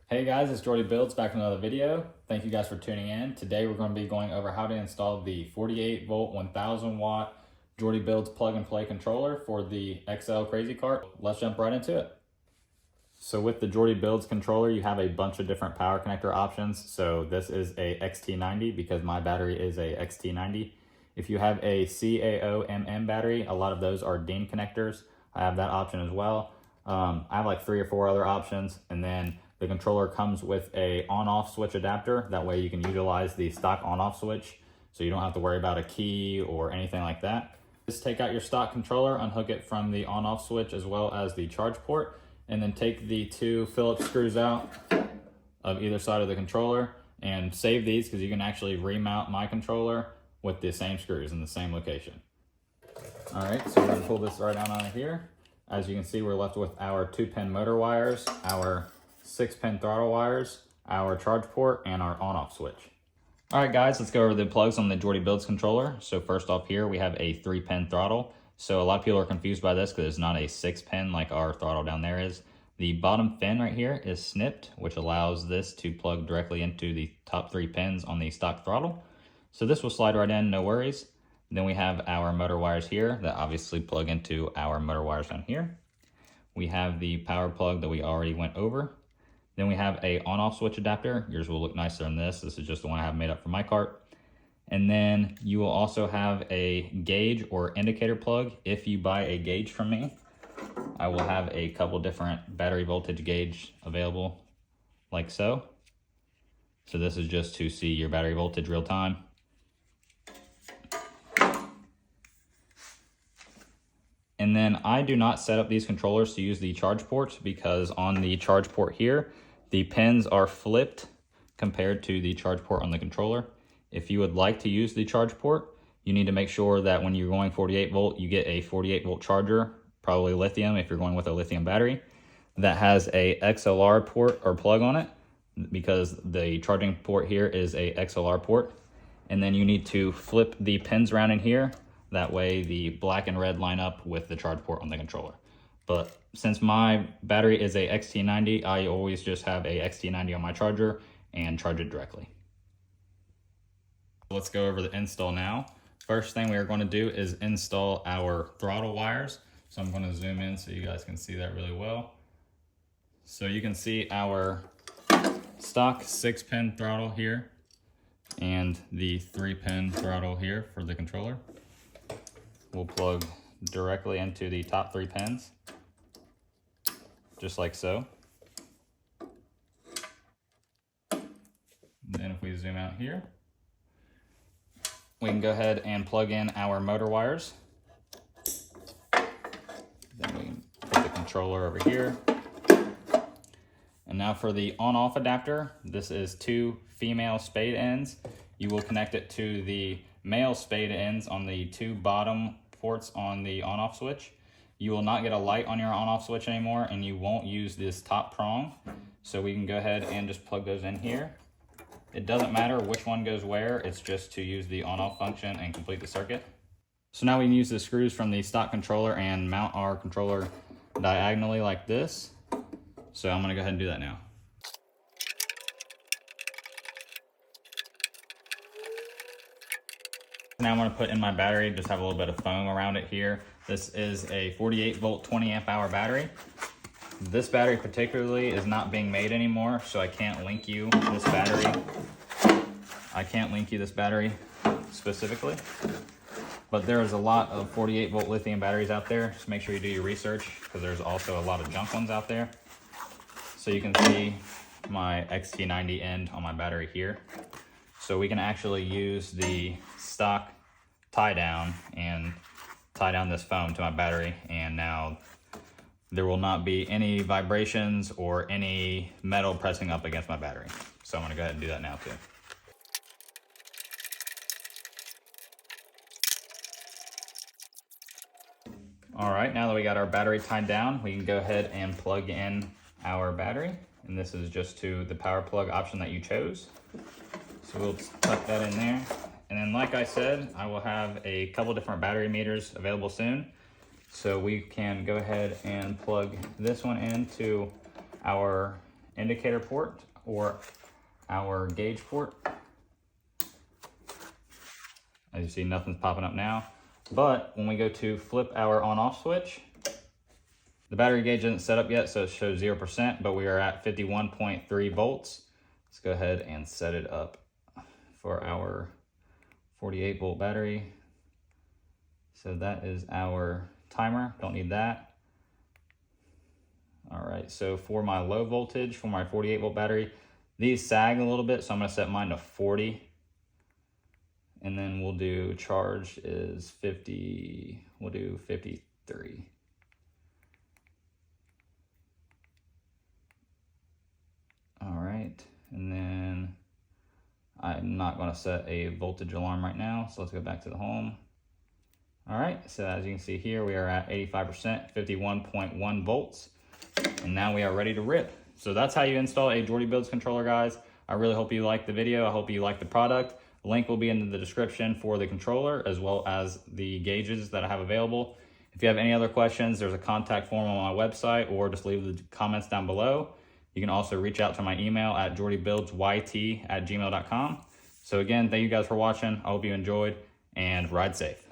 Hey guys, it's Jordy Builds back with another video. Thank you guys for tuning in. Today we're going to be going over how to install the 48 volt 1000 watt Jordy Builds plug and play controller for the XL Crazy Cart. Let's jump right into it. So with the Jordy Builds controller, you have a bunch of different power connector options. So this is a XT90 because my battery is a XT90. If you have a CAOMM battery, a lot of those are DIN connectors. I have that option as well. I have like 3 or 4 other options, and then the controller comes with a on-off switch adapter. That way you can utilize the stock on-off switch, so you don't have to worry about a key or anything like that. Just take out your stock controller, unhook it from the on-off switch as well as the charge port, and then take the 2 Phillips screws out of either side of the controller and save these because you can actually remount my controller with the same screws in the same location. All right, so we're gonna pull this right out of here. As you can see, we're left with our 2-pin motor wires, our 6-pin throttle wires, our charge port, and our on-off switch. All right, guys, let's go over the plugs on the Jordy Builds controller. So first off here, we have a 3-pin throttle. So a lot of people are confused by this because it's not a 6-pin like our throttle down there is. The bottom fin right here is snipped, which allows this to plug directly into the top 3 pins on the stock throttle. So this will slide right in, no worries. Then we have our motor wires here that obviously plug into our motor wires down here. We have the power plug that we already went over. Then we have a on-off switch adapter. Yours will look nicer than this. This is just the one I have made up for my cart. And then you will also have a gauge or indicator plug. If you buy a gauge from me, I will have a couple different battery voltage gauge available like so. So this is just to see your battery voltage real time. And then I do not set up these controllers to use the charge ports because on the charge port here, the pins are flipped compared to the charge port on the controller. If you would like to use the charge port, you need to make sure that when you're going 48 volt, you get a 48 volt charger, probably lithium if you're going with a lithium battery, that has a XLR port or plug on it because the charging port here is a XLR port. And then you need to flip the pins around in here. That way the black and red line up with the charge port on the controller. But since my battery is a XT90, I always just have a XT90 on my charger and charge it directly. Let's go over the install now. First thing we are going to do is install our throttle wires. So I'm going to zoom in so you guys can see that really well. So you can see our stock 6-pin throttle here and the 3-pin throttle here for the controller. We'll plug directly into the top 3 pins, just like so. Then if we zoom out here, we can go ahead and plug in our motor wires. Then we can put the controller over here. And now for the on-off adapter, this is 2 female spade ends. You will connect it to the male spade ends on the 2 bottom ports on the on-off switch. You will not get a light on your on-off switch anymore, and you won't use this top prong. So we can go ahead and just plug those in here. It doesn't matter which one goes where, it's just to use the on-off function and complete the circuit. So now we can use the screws from the stock controller and mount our controller diagonally like this. So I'm gonna go ahead and do that now. Now I'm going to put in my battery, just have a little bit of foam around it here. This is a 48 volt 20 amp hour battery. This battery particularly is not being made anymore, so I can't link you this battery. I can't link you this battery specifically, but there is a lot of 48 volt lithium batteries out there. Just make sure you do your research because there's also a lot of junk ones out there. So you can see my XT90 end on my battery here. So we can actually use the stock tie down and tie down this foam to my battery, and now there will not be any vibrations or any metal pressing up against my battery. So I'm gonna go ahead and do that now too. All right, now that we got our battery tied down, we can go ahead and plug in our battery. And this is just to the power plug option that you chose. So we'll tuck that in there. And then like I said, I will have a couple different battery meters available soon. So we can go ahead and plug this one into our indicator port or our gauge port. As you see, nothing's popping up now. But when we go to flip our on-off switch, the battery gauge isn't set up yet, so it shows 0%, but we are at 51.3 volts. Let's go ahead and set it up for our 48 volt battery. So that is our timer, don't need that. All right, so for my low voltage, for my 48 volt battery, these sag a little bit, so I'm gonna set mine to 40. And then we'll do charge is 50, we'll do 53. All right, and then I'm not gonna set a voltage alarm right now, so let's go back to the home. All right, so as you can see here, we are at 85%, 51.1 volts, and now we are ready to rip. So that's how you install a Jordy Builds controller, guys. I really hope you liked the video. I hope you liked the product. Link will be in the description for the controller as well as the gauges that I have available. If you have any other questions, there's a contact form on my website, or just leave the comments down below. You can also reach out to my email at jordybuildsyt@gmail.com. So again, thank you guys for watching. I hope you enjoyed, and ride safe.